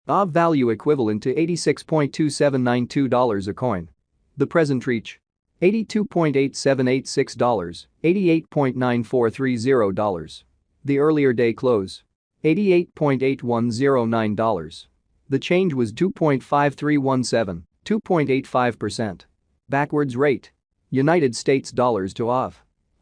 Aave value equivalent to $86.2792 a coin. The present reach: $82.8786, $88.9430. The earlier day close: $88.8109. The change was 2.5317, 2.85%. Backwards rate: United States dollars to Aave.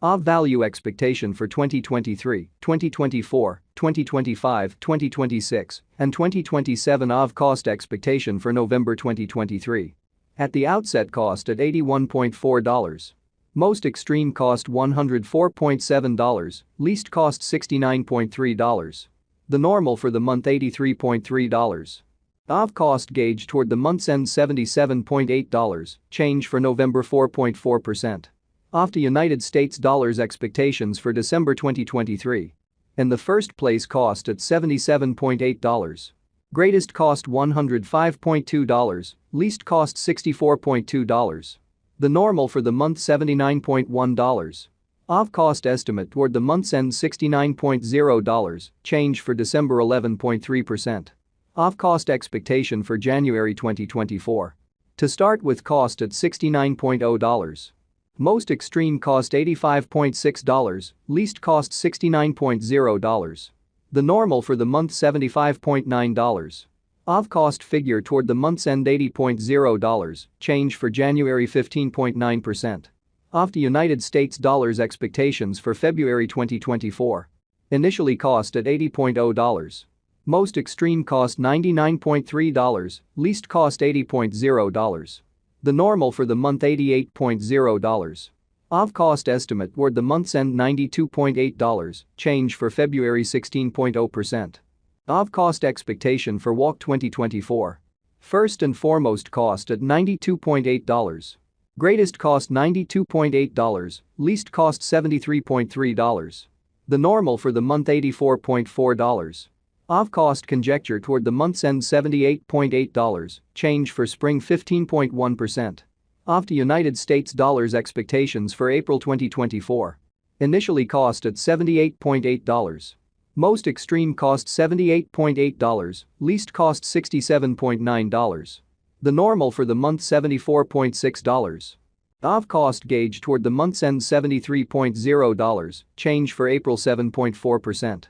Aave value expectation for 2023, 2024, 2025, 2026, and 2027. Aave cost expectation for November 2023. At the outset, cost at $81.4. Most extreme cost $104.7, least cost $69.3. The normal for the month $83.3. Aave cost gauge toward the month's end $77.8, change for November 4.4%. Aave to United States dollars expectations for December 2023. In the first place, cost at $77.8. Greatest cost $105.2, least cost $64.2. The normal for the month $79.1. Aave cost estimate toward the month's end $69.0, change for December 11.3%. Aave cost expectation for January 2024. To start with, cost at $69.0. Most extreme cost $85.6, least cost $69.0. The normal for the month $75.9. Aave cost figure toward the month's end $80.0, change for January 15.9%. Aave to United States dollars expectations for February 2024. Initially cost at $80.0. Most extreme cost $99.3, least cost $80.0. The normal for the month $88.0. Aave cost estimate toward the month's end $92.8, change for February 16.0%. Aave cost expectation for WOC 2024. First and foremost, cost at $92.8. Greatest cost $92.8, least cost $73.3. The normal for the month $84.4. Aave cost conjecture toward the month's end $78.8, change for spring 15.1%. Aave to United States dollars expectations for April 2024. Initially cost at $78.8. Most extreme cost $78.8, least cost $67.9. The normal for the month $74.6. Aave cost gauge toward the month's end $73.0, change for April 7.4%.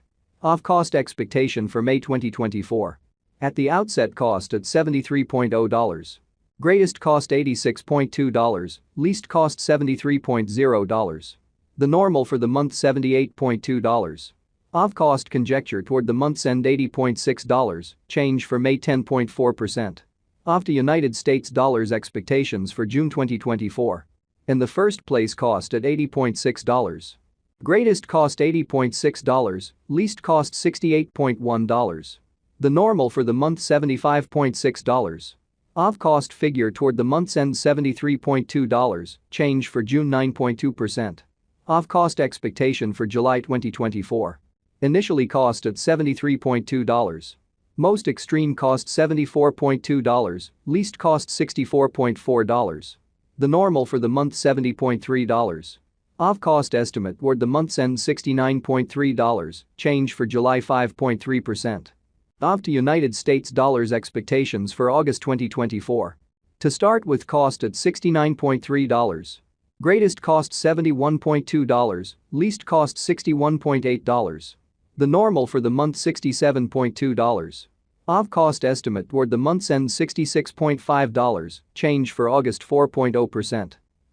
Aave cost expectation for May 2024. At the outset, cost at $73.0. Greatest cost $86.2, least cost $73.0. The normal for the month $78.2. Aave cost conjecture toward the month's end $80.6, change for May 10.4%. Aave to United States dollars expectations for June 2024. In the first place, cost at $80.6. Greatest cost $80.6, least cost $68.1. The normal for the month $75.6. Aave cost figure toward the month's end $73.2, change for June 9.2%. Aave cost expectation for July 2024. Initially cost at $73.2. Most extreme cost $74.2, least cost $64.4. The normal for the month $70.3. Aave cost estimate toward the month's end $69.3, change for July 5.3%. Aave to United States dollars expectations for August 2024. To start with, cost at $69.3. Greatest cost $71.2, least cost $61.8. The normal for the month $67.2. Aave cost estimate toward the month's end $66.5, change for August 4.0%.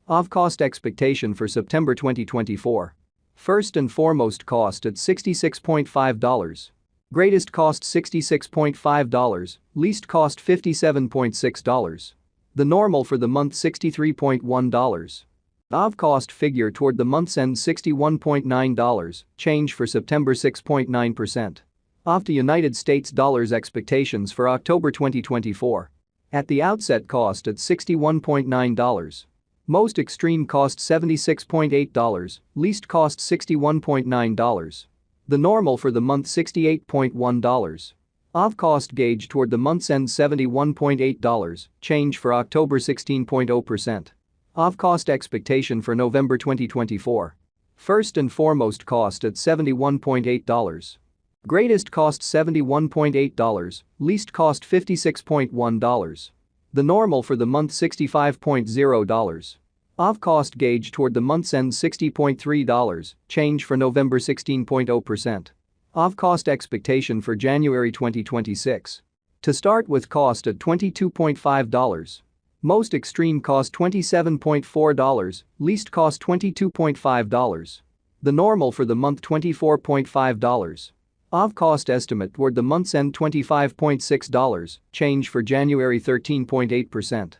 Aave cost expectation for September 2024. First and foremost, cost at $66.5. Greatest cost $66.5, least cost $57.6. The normal for the month $63.1. Aave cost figure toward the month's end $61.9, change for September 6.9%. Aave to United States dollars expectations for October 2024. At the outset, cost at $61.9. Most extreme cost $76.8, least cost $61.9. The normal for the month $68.1. Aave cost gauge toward the month's end $71.8, change for October 16.0%. Aave cost expectation for November 2024. First and foremost, cost at $71.8. Greatest cost $71.8, least cost $56.1. The normal for the month $65.0. Aave cost gauge toward the month's end $60.3, change for November 16.0%. Aave cost expectation for January 2026. To start with cost at $22.5. Most extreme cost $27.4, least cost $22.5. The normal for the month $24.5. Aave cost estimate toward the month's end $25.6, change for January 13.8%.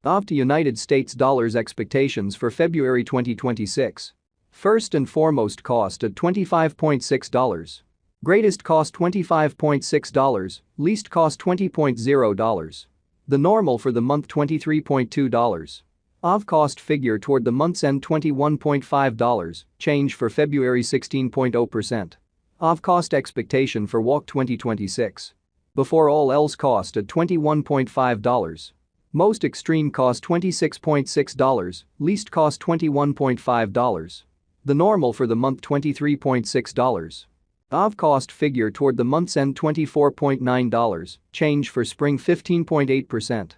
Aave to United States dollars expectations for February 2026. First and foremost cost at $25.6. Greatest cost $25.6, least cost $20.0. The normal for the month $23.2. Aave cost figure toward the month's end $21.5, change for February 16.0%. Aave cost expectation for WOC 2026. Before all else cost at $21.5. Most extreme cost $26.6, least cost $21.5. The normal for the month $23.6. Aave cost figure toward the month's end $24.9, change for spring 15.8%.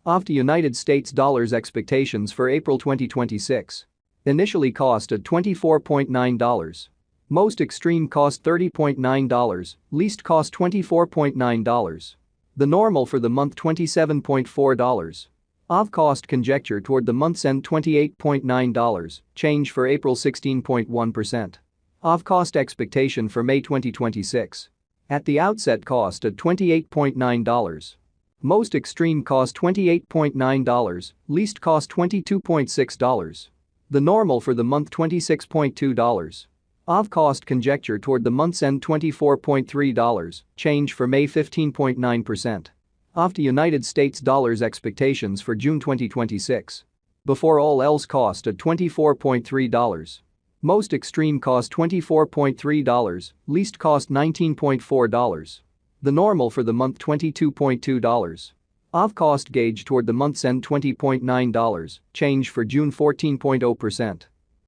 Aave to United States dollars expectations for April 2026. Initially cost at $24.9. Most extreme cost $30.9, least cost $24.9. The normal for the month $27.4. Aave cost conjecture toward the month's end $28.9, change for April 16.1%. Aave cost expectation for May 2026. At the outset cost at $28.9. Most extreme cost $28.9, least cost $22.6. The normal for the month $26.2. Aave cost conjecture toward the month's end $24.3, change for May 15.9%. Aave to United States dollars expectations for June 2026. Before all else cost at $24.3. Most extreme cost $24.3, least cost $19.4. The normal for the month $22.2. Aave cost gauge toward the month's end $20.9, change for June 14.0%.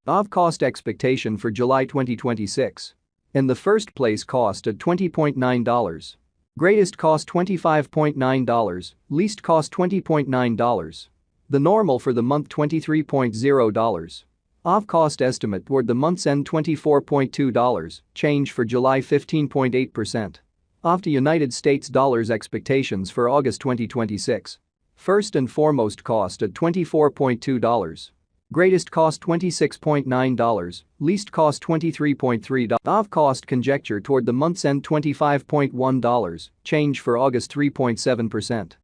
Aave cost expectation for July 2026. In the first place cost at $20.9. Greatest cost $25.9, least cost $20.9. The normal for the month $23.0. Aave cost estimate toward the month's end $24.2, change for July 15.8%. Aave to United States dollars expectations for August 2026. First and foremost cost at $24.2. Greatest cost $26.9, least cost $23.3. Aave cost conjecture toward the month's end $25.1, change for August 3.7%.